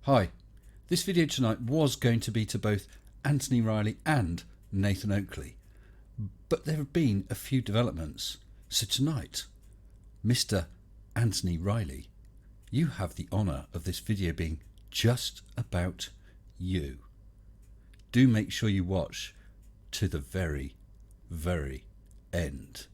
Hi, this video tonight was going to be to both Anthony Riley and Nathan Oakley, but there have been a few developments. So tonight, Mr. Anthony Riley, you have the honour of this video being just about you. Do make sure you watch to the very, very end.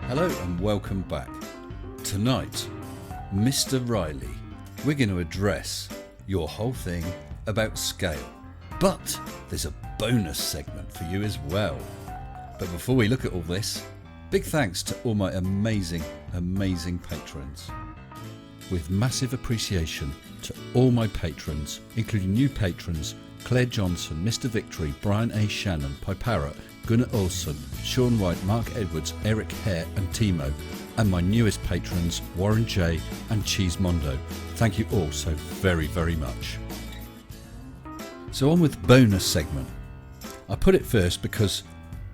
Hello and welcome back. Tonight, Mr. Riley, we're going to address your whole thing about scale, but there's a bonus segment for you as well. But before we look at all this, big thanks to all my amazing patrons. With massive appreciation to all my patrons, including new patrons Claire Johnson, Mr. Victory, Brian A. Shannon, Pipara, Gunnar Olsen, Sean White, Mark Edwards, Eric Hare and Timo, and my newest patrons Warren J and Cheese Mondo. Thank you all so very, very much. So on with bonus segment. I put it first because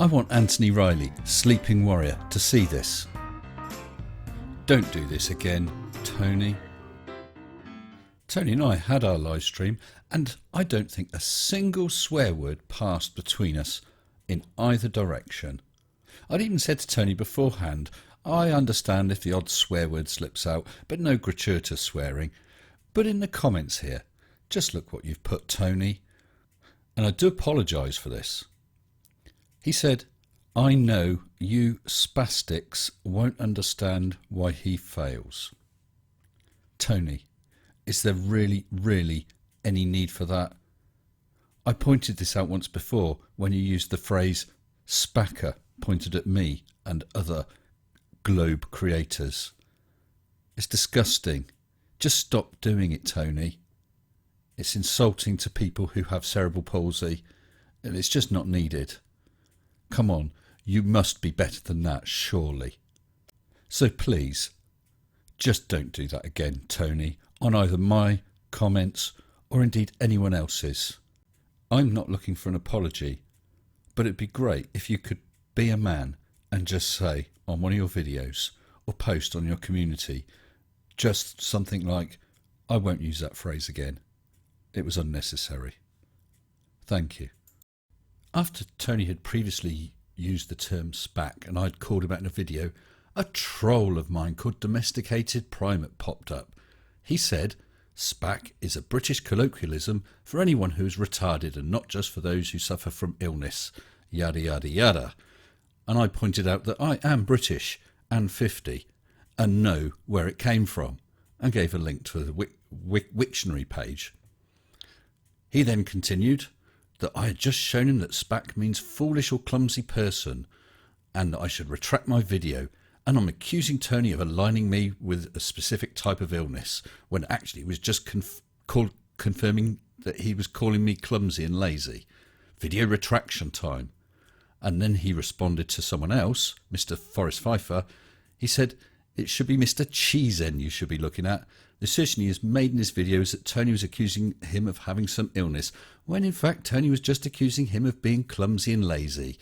I want Anthony Riley, Sleeping Warrior, to see this. Don't do this again, Tony. Tony and I had our live stream and I don't think a single swear word passed between us in either direction. I'd even said to Tony beforehand, I understand if the odd swear word slips out, but no gratuitous swearing. But in the comments here, just look what you've put, Tony. And I do apologise for this. He said, I know you spastics won't understand why he fails. Tony, is there really any need for that? I pointed this out once before when you used the phrase spacker pointed at me and other globe creators. It's disgusting. Just stop doing it, Tony. It's insulting to people who have cerebral palsy and it's just not needed. Come on, you must be better than that, surely. So please, just don't do that again, Tony, on either my comments or indeed anyone else's. I'm not looking for an apology, but it'd be great if you could be a man and just say on one of your videos or post on your community just something like, I won't use that phrase again. It was unnecessary. Thank you. After Tony had previously used the term SPAC and I'd called him out in a video, a troll of mine called Domesticated Primate popped up. He said, SPAC is a British colloquialism for anyone who is retarded and not just for those who suffer from illness, yada yada yada. And I pointed out that I am British and 50 and know where it came from and gave a link to the Wiktionary page. He then continued that I had just shown him that SPAC means foolish or clumsy person and that I should retract my video, and I'm accusing Tony of aligning me with a specific type of illness when actually it was just confirming that he was calling me clumsy and lazy. Video retraction time. And then he responded to someone else, Mr. Forrest Pfeiffer. He said, it should be Mr. Cheesen you should be looking at. The assertion he has made in his video is that Tony was accusing him of having some illness, when in fact Tony was just accusing him of being clumsy and lazy.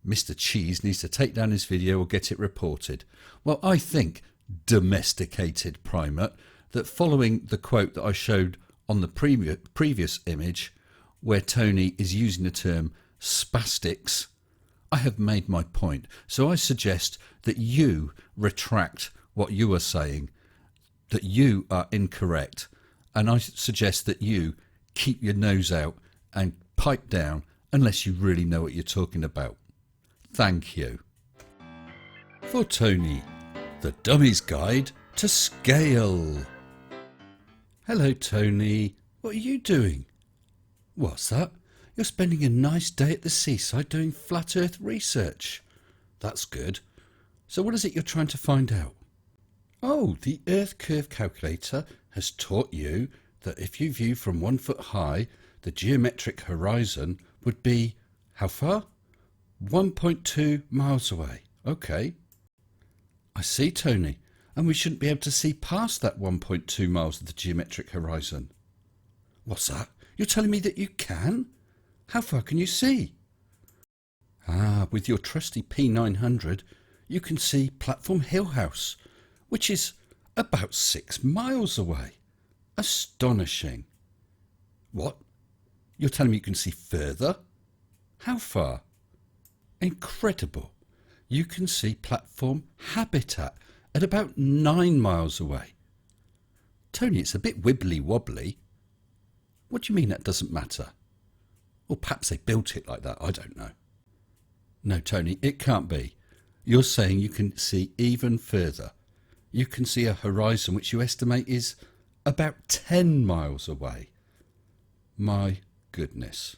Mr. Cheese needs to take down his video or get it reported. Well, I think, Domesticated Primate, that following the quote that I showed on the previous image, where Tony is using the term spastics, I have made my point. So I suggest that you retract what you are saying, that you are incorrect, and I suggest that you keep your nose out and pipe down unless you really know what you're talking about. Thank you. For Tony, the Dummy's Guide to Scale. Hello, Tony. What are you doing? What's that? You're spending a nice day at the seaside doing flat earth research. That's good. So what is it you're trying to find out? Oh, the Earth Curve Calculator has taught you that if you view from 1 foot high, the geometric horizon would be, how far? 1.2 miles away. Okay. I see, Tony, and we shouldn't be able to see past that 1.2 miles of the geometric horizon. What's that? You're telling me that you can? How far can you see? Ah, with your trusty P900, you can see Platform Hill House, which is about 6 miles away. Astonishing. What? You're telling me you can see further? How far? Incredible. You can see Platform Habitat at about 9 miles away. Tony, it's a bit wibbly wobbly. What do you mean that doesn't matter? Or perhaps they built it like that, I don't know. No, Tony, it can't be. You're saying you can see even further. You can see a horizon which you estimate is about 10 miles away. My goodness.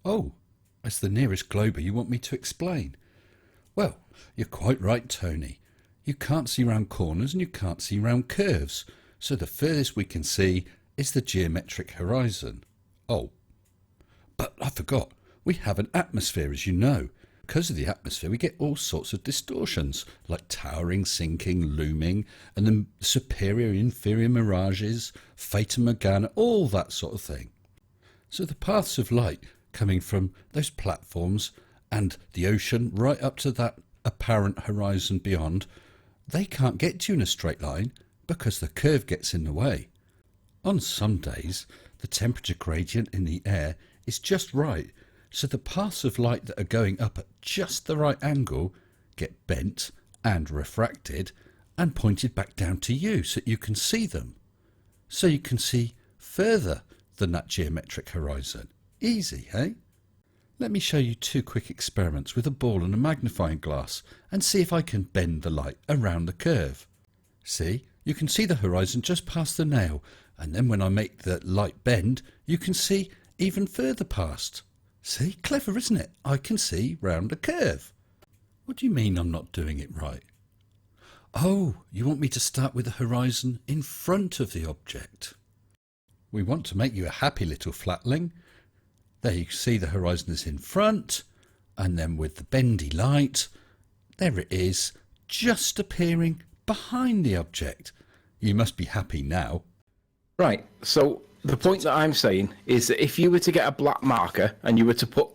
Oh, as the nearest glober, you want me to explain? Well, you're quite right, Tony. You can't see round corners and you can't see round curves, so the furthest we can see is the geometric horizon. Oh, but I forgot, we have an atmosphere, as you know. Because of the atmosphere, we get all sorts of distortions, like towering, sinking, looming, and then superior, inferior mirages, Fata Morgana, all that sort of thing. So the paths of light coming from those platforms and the ocean right up to that apparent horizon beyond, they can't get to you in a straight line because the curve gets in the way. On some days, the temperature gradient in the air is just right, so the paths of light that are going up at just the right angle get bent and refracted and pointed back down to you so that you can see them. So you can see further than that geometric horizon. Easy, eh? Let me show you 2 quick experiments with a ball and a magnifying glass and see if I can bend the light around the curve. See, you can see the horizon just past the nail, and then when I make the light bend, you can see even further past. See, clever, isn't it? I can see round a curve. What do you mean I'm not doing it right? Oh, you want me to start with the horizon in front of the object. We want to make you a happy little flatling. There you see the horizon is in front, and then with the bendy light, there it is, just appearing behind the object. You must be happy now. Right, so the point that I'm saying is that if you were to get a black marker and you were to put,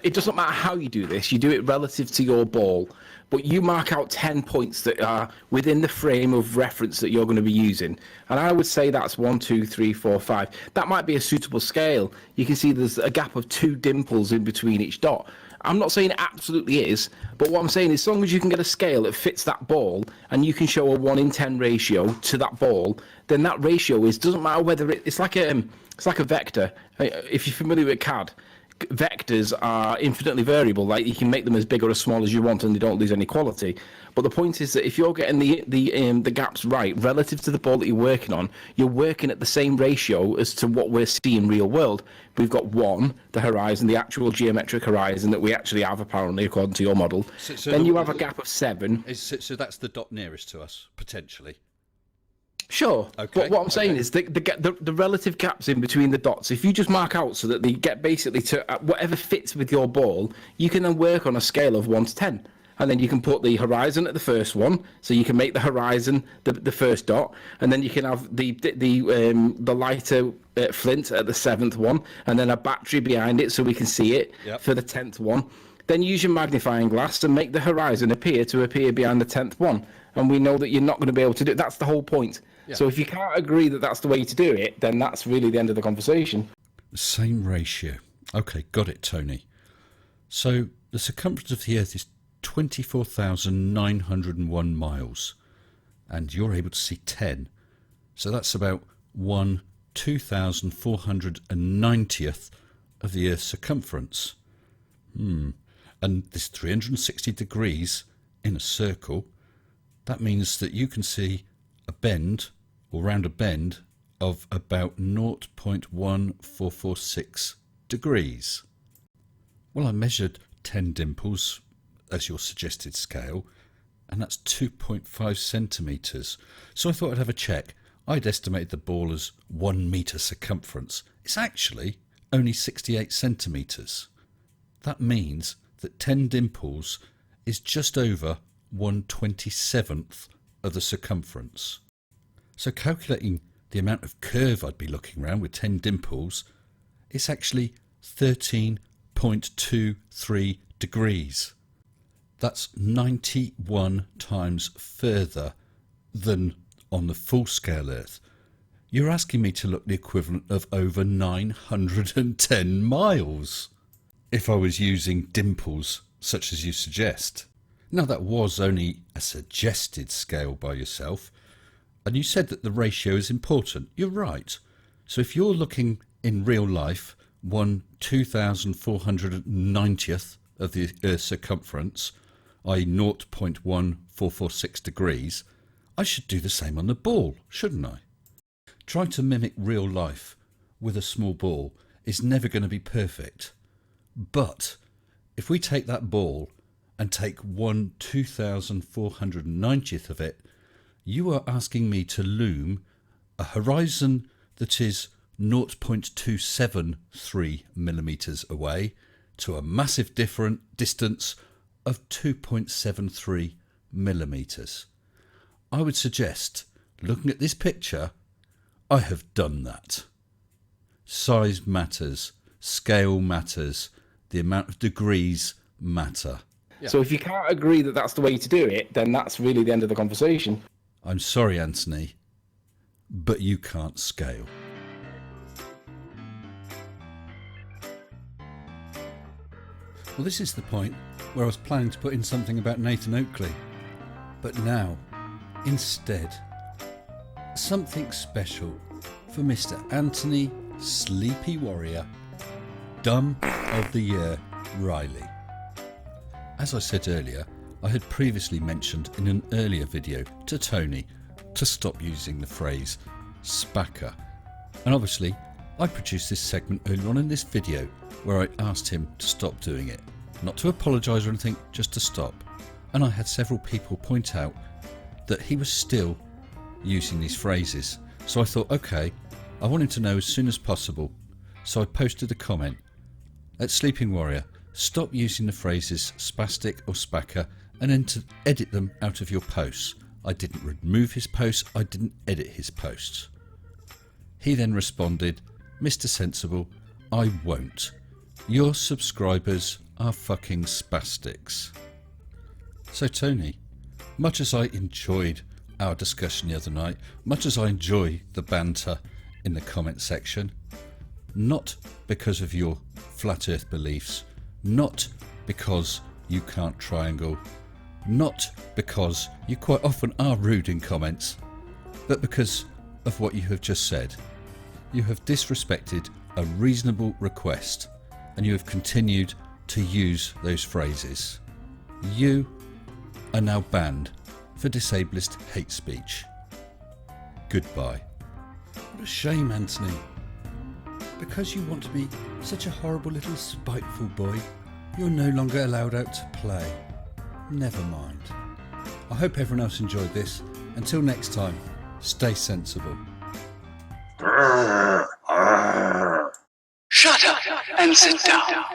it doesn't matter how you do this, you do it relative to your ball, but you mark out 10 points that are within the frame of reference that you're going to be using. And I would say that's 1, 2, 3, 4, 5. That might be a suitable scale. You can see there's a gap of 2 dimples in between each dot. I'm not saying it absolutely is, but what I'm saying is as long as you can get a scale that fits that ball and you can show a 1 in 10 ratio to that ball, then that ratio doesn't matter whether it's like a vector. If you're familiar with CAD, vectors are infinitely variable. Like you can make them as big or as small as you want and they don't lose any quality. But the point is that if you're getting the gaps right relative to the ball that you're working on, you're working at the same ratio as to what we're seeing real world. We've got 1, the horizon, the actual geometric horizon that we actually have apparently according to your model. So then you have a gap of 7. So that's the dot nearest to us, potentially. Sure, okay. But what I'm saying is the relative gaps in between the dots, if you just mark out so that they get basically to whatever fits with your ball, you can then work on a scale of 1 to 10. And then you can put the horizon at the first one, so you can make the horizon the first dot, and then you can have the lighter flint at the 7th one, and then a battery behind it so we can see it for the 10th one. Then use your magnifying glass and make the horizon appear behind the 10th one. And we know that you're not going to be able to do it. That's the whole point. Yeah. So if you can't agree that that's the way to do it, then that's really the end of the conversation. The same ratio. Okay, got it, Tony. So the circumference of the Earth is 24,901 miles, and you're able to see 10. So that's about 1/2490th of the Earth's circumference. And this 360 degrees in a circle, that means that you can see a bend, or round a bend, of about 0.1446 degrees. Well, I measured 10 dimples as your suggested scale, and that's 2.5 centimetres. So I thought I'd have a check. I'd estimated the ball as 1 metre circumference. It's actually only 68 centimetres. That means that 10 dimples is just over 1/27th of the circumference. So calculating the amount of curve I'd be looking around with 10 dimples, it's actually 13.23 degrees. That's 91 times further than on the full-scale Earth. You're asking me to look the equivalent of over 910 miles if I was using dimples such as you suggest. Now, that was only a suggested scale by yourself, and you said that the ratio is important. You're right. So if you're looking in real life, 1/2490th of the Earth's circumference, i.e. 0.1446 degrees, I should do the same on the ball, shouldn't I? Trying to mimic real life with a small ball is never going to be perfect. But if we take that ball and take 1/2490th of it, you are asking me to loom a horizon that is 0.273 millimetres away to a massive different distance of 2.73 millimetres. I would suggest, looking at this picture, I have done that. Size matters, scale matters, the amount of degrees matter. Yeah. So if you can't agree that that's the way to do it, then that's really the end of the conversation. I'm sorry, Anthony, but you can't scale. Well, this is the point where I was planning to put in something about Nathan Oakley. But now, instead, something special for Mr. Anthony Sleepy Warrior, Dumb of the Year Riley. As I said earlier, I had previously mentioned in an earlier video to Tony to stop using the phrase spacker. And obviously, I produced this segment earlier on in this video where I asked him to stop doing it. Not to apologise or anything, just to stop. And I had several people point out that he was still using these phrases. So I thought, okay, I want him to know as soon as possible. So I posted a comment at Sleeping Warrior, stop using the phrases spastic or spacker and then to edit them out of your posts. I didn't remove his posts, I didn't edit his posts. He then responded, Mr. Sensible, I won't. Your subscribers are fucking spastics. So Tony, much as I enjoyed our discussion the other night, much as I enjoy the banter in the comment section, not because of your flat earth beliefs, not because you can't triangle, not because you quite often are rude in comments, but because of what you have just said. You have disrespected a reasonable request and you have continued to use those phrases. You are now banned for disablist hate speech. Goodbye. What a shame, Anthony. Because you want to be such a horrible little spiteful boy, you're no longer allowed out to play. Never mind. I hope everyone else enjoyed this. Until next time, stay sensible. Shut up and sit down.